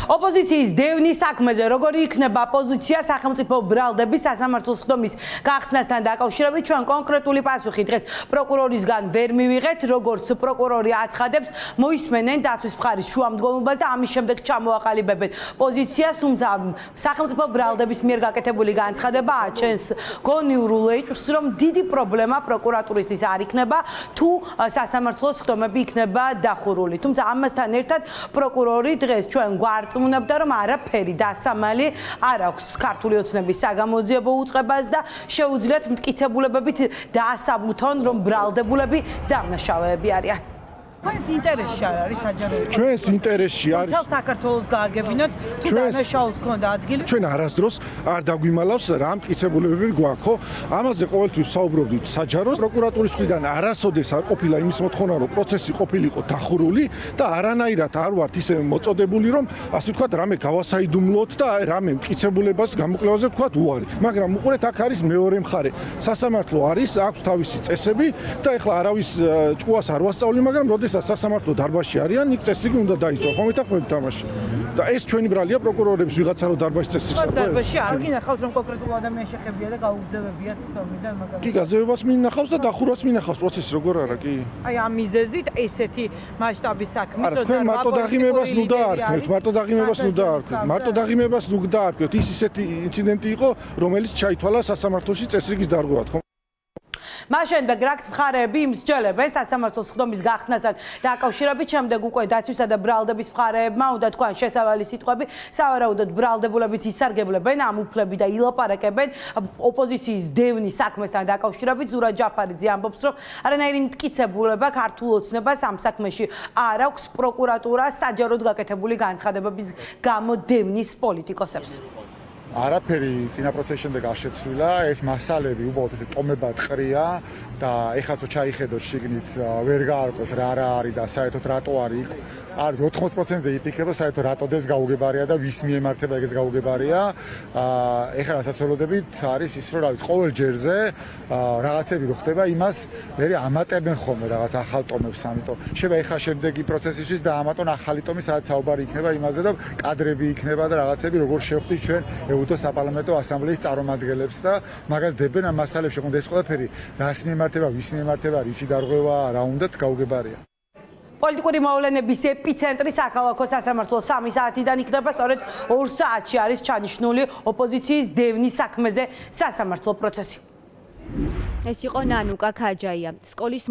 ოპოზიციის დევნის საქმეზე როგორი იქნება პოზიცია სახელმწიფო ბრალდების სასამართლოს ხდომის გახსნასთან დაკავშირებით ჩვენ კონკრეტული პასუხი დღეს პროკურორისგან ვერ მივიღეთ, როგორც პროკურორი აცხადებს, მოისმენენ დაცვის მხარის შუამდგომობას და ამის შემდეგ ჩამოაყალიბებენ პოზიციას, თუმცა სახელმწიფო ბრალდების მიერ გაკეთებული განცხადება აჩენს გონიურულ ეჭვს, რომ დიდი პრობლემა პროკურატურისთვის არ იქნება, თუ სასამართლოს ხდომები იქნება დახურული. თუმცა ამასთან ერთად პროკურორი დღეს ჩვენ გვარწმუნებდა, რომ არაფერი დასამალი არ აქვს ქართული ოცნების საგამოძიებო უწყებას და შეუძლიათ მტკიცებულებებით დაასაბუთონ, რომ ბრალდებულები დამნაშავეები არიან. Ჩვენს ინტერესში არ არის საჯაროები. ჩვენს ინტერესში არის თელ საქართველოს გააგებინოთ, თუ დანაშაულს ქონდა ადგილი. ჩვენ არასდროს არ დაგვიმალავს რა მტკიცებულებები გვაქვს, ხო? ამაზე ყოველთვის საუბრობდით საჯაროს პროკურატურის მხრიდან არასოდეს არ ყოფილა იმის მოთხოვნა, რომ პროცესი ყოფილიყო დახურული და არანაირად არ ვართ ისე მოწოდებული, რომ ასე ვთქვათ, რამე გავასაიდუმლოთ და რამე მტკიცებულებას გამოკვლევაზე ვთქვათ უარი. მაგრამ უყურეთ, აქ არის მეორე მხარე. სასამართლო არის, აქვს თავისი წესები და ეხლა არავის ჭკუას არ ვასწავლი, მაგრამ სასამართლო დარბაზში არიან, იქ წესრიგი უნდა დაიცვა. ხომ ეთანხმებით თამაში? და ეს ჩვენი ბრალია პროკურორების ვიღაცა რო დარბაზში წესრიგს აქვს. დარბაზში არ გინახავთ რომ კონკრეტულ ადამიანს შეხებია და გაუგზავებია ცდომიდან მაგალითად. კი, გაზევებას მინახავს და დახურვაც მინახავს პროცესი როგორ არა კი? აი ამ მიზეზით ესეთი მასშტაბის საქმის როცა თქვენ მარტო დაღიმებას ნუ დაარქვით, მარტო დაღიმებას ნუ დაარქვით, მარტო დაღიმებას ნუ დაარქვით. ის ისეთი ინციდენტი იყო, რომელიც ჩაითვალა სასამართლოში წესრიგის დარღვევად, ხო? მას შემდეგ რაკს მხარეები იმსჯელებენ სასამართლოს ხდომის გახსნასთან დაკავშირებით, შემდეგ უკვე დაცვისა და ბრალდების მხარეებმა უნდა თქვან შესავალი სიტყვები, სავარაუდოდ ბრალდებულებიც ისარგებლებენ ამ უფლები და ილაპარაკებენ ოპოზიციის დევნის საქმესთან დაკავშირებით. ზურაბ ჯაფარიძე ამბობს, რომ არანაირი მტკიცებულება ქართულ ოცნებას ამ საქმეში არ აქვს პროკურატურას საჯაროდ გაკეთებული განცხადებების გამო დევნის პოლიტიკოსებს. არაფერი წინა პროცესის შემდეგ არ შეცვლილა, ეს მასალები უბრალოდ ესე ტომებად ყრია და ეხლაც ჩაიხედოთ შიგნით ვერ გაარკვევთ რა არის და საერთოდ რატო არის იქ. არ 80%-ზე იფიქრება საერთოდ რატოდეს გაუგებარია და ვის მიემართება ეგეც გაუგებარია. ეხლა რასაც ველოდებით არის ის, რომ რა ვიცი, ყოველ ჯერზე რაღაცები რო ხდება, იმას მე ამატებენ ხოლმე რაღაც ახალ ტომებს, ამიტომ შეიძლება ეხლა შემდეგი პროცესისთვის და ამატონ ახალი ტომი, სადაც საუბარი იქნება იმაზე და კადრები იქნება და რაღაცები როგორ შევხვდით ჩვენ ეუდოს საპარლამენტო ასამბლეის წარმომადგენლებს და მაგას დებენ ამ მასალებში, ხომ ეს ყველაფერი რას მიემართება, ვის მიემართება, რისი დარღვევა, რა უნდათ გაუგებარია. პოლიტიკური მოვლენების ეპიცენტრი საქალაქო სასამართლოს 3 საათიდან იქნება, სწორედ 2 საათში არის ჩანიშნული ოპოზიციის დევნის საქმეზე სასამართლო პროცესი. ეს იყო ნანუკა ქაჯაია, სკოლის